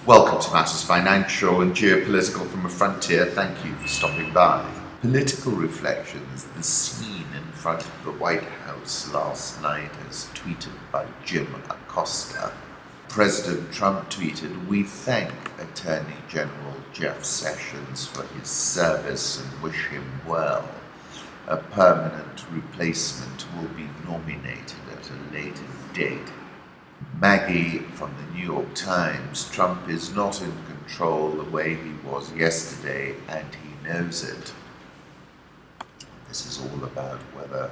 Welcome to Matters Financial and Geopolitical from a Frontier. Thank you for stopping by. Political reflections, the scene in front of the White House last night as tweeted by Jim Acosta. President Trump tweeted, "We thank Attorney General Jeff Sessions for his service and wish him well. A permanent replacement will be nominated at a later date." Maggie from the New York Times, "Trump is not in control the way he was yesterday, and he knows it." This is all about whether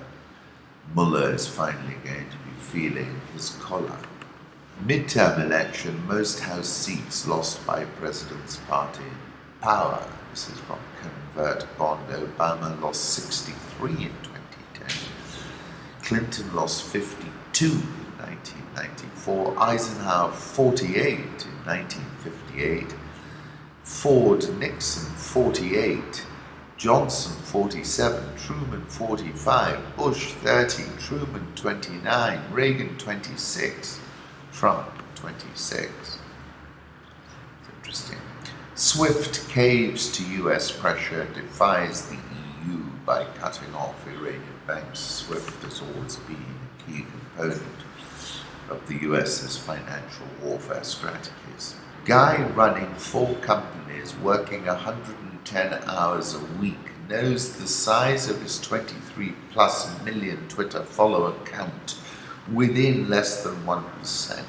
Mueller is finally going to be feeling his collar. Midterm election, most House seats lost by President's party power. This is from Convert Bond. Obama lost 63 in 2010. Clinton lost 52 in 1994. Eisenhower 48 in 1958. Ford Nixon 48. Johnson 47. Truman 45. Bush 30. Truman 29. Reagan 26. Trump 26. It's interesting. SWIFT caves to US pressure, defies the EU by cutting off Iranian banks. SWIFT has always been a key component of the US's financial warfare strategies. Guy running 4 companies, working 110 hours a week, knows the size of his 23+ million Twitter follower count within less than 1%.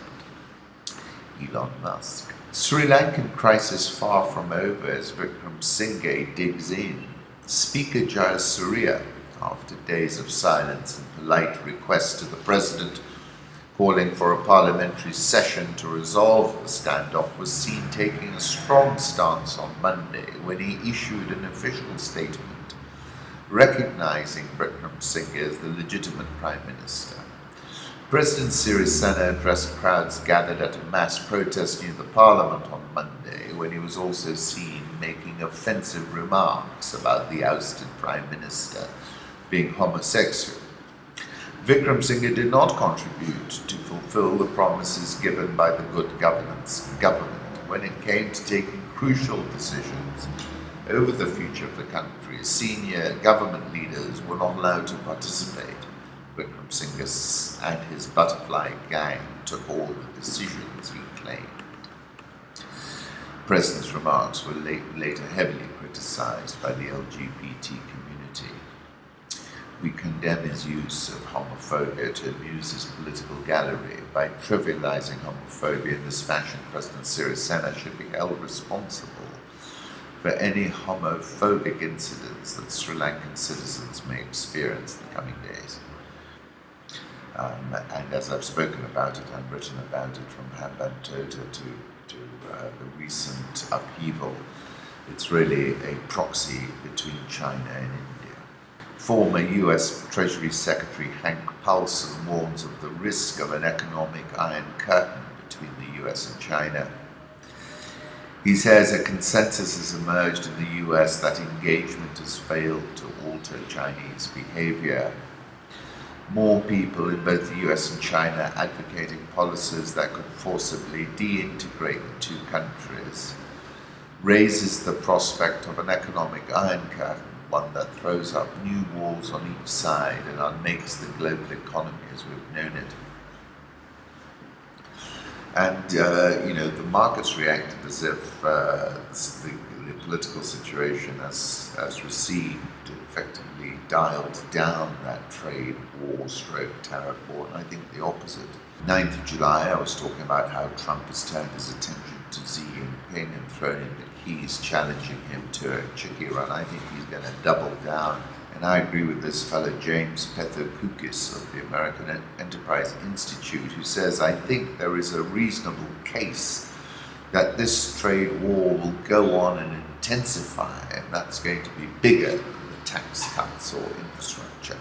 Elon Musk. Sri Lankan crisis far from over as Vikram Singhe digs in. Speaker Jayasuriya, after days of silence and polite request to the president, calling for a parliamentary session to resolve the standoff, was seen taking a strong stance on Monday when he issued an official statement recognizing Vikram Singhe as the legitimate prime minister. President Sirisena addressed crowds gathered at a mass protest near the parliament on Monday, when he was also seen making offensive remarks about the ousted prime minister being homosexual. Vikram Singhe did not contribute to fulfill the promises given by the good governance government when it came to taking crucial decisions over the future of the country. Senior government leaders were not allowed to participate. Vikram Singhe and his butterfly gang took all the decisions, he claimed. The president's remarks were later heavily criticized by the LGBT community. "We condemn his use of homophobia to amuse his political gallery. By trivializing homophobia in this fashion, President Sirisena should be held responsible for any homophobic incidents that Sri Lankan citizens may experience in the coming days." And as I've spoken about it and written about it, from Hambantota to the recent upheaval, it's really a proxy between China and India. Former US Treasury Secretary Hank Paulson warns of the risk of an economic iron curtain between the US and China. He says a consensus has emerged in the US that engagement has failed to alter Chinese behavior. More people in both the US and China advocating policies that could forcibly deintegrate the two countries raises the prospect of an economic iron curtain, one that throws up new walls on each side and unmakes the global economy as we've known it. And, the markets reacted as if the political situation has received, effectively dialed down that trade war / tariff war, and I think the opposite. 9th of July, I was talking about how Trump has turned his attention to Xi Jinping and thrown in the keys, challenging him to a chicky run. I think he's going to double down, and I agree with this fellow James Pethokoukis of the American Enterprise Institute, who says, "I think there is a reasonable case that this trade war will go on and intensify, and that's going to be bigger than the tax cuts or infrastructure."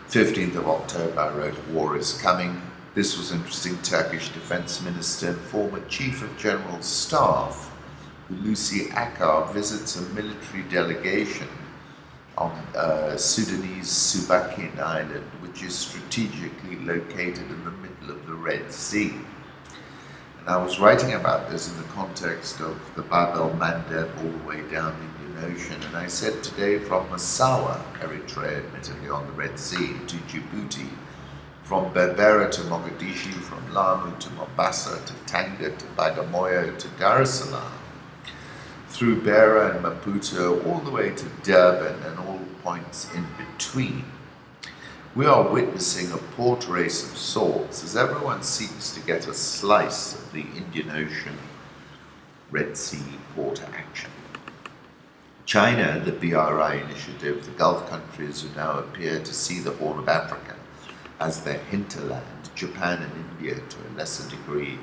15th of October, I wrote, "War is coming." This was interesting. Turkish Defense Minister and former Chief of General Staff Hulusi Akar visits a military delegation on Sudanese Subakin Island, which is strategically located in the middle of the Red Sea. And I was writing about this in the context of the Bab el Mandeb all the way down the Indian Ocean, and I said today from Massawa, Eritrea admittedly on the Red Sea, to Djibouti, from Berbera to Mogadishu, from Lamu to Mombasa, to Tanga, to Bagamoyo, to Dar es Salaam, through Beira and Maputo, all the way to Durban and all points in between. We are witnessing a port race of sorts as everyone seeks to get a slice of the Indian Ocean Red Sea port action. China, the BRI initiative, the Gulf countries who now appear to see the Horn of Africa as their hinterland, Japan and India to a lesser degree,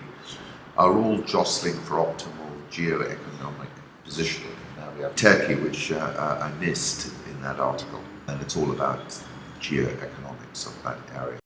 are all jostling for optimal geo-economic positioning. Now we have Turkey, which I missed in that article, and it's all about geoeconomics of that area.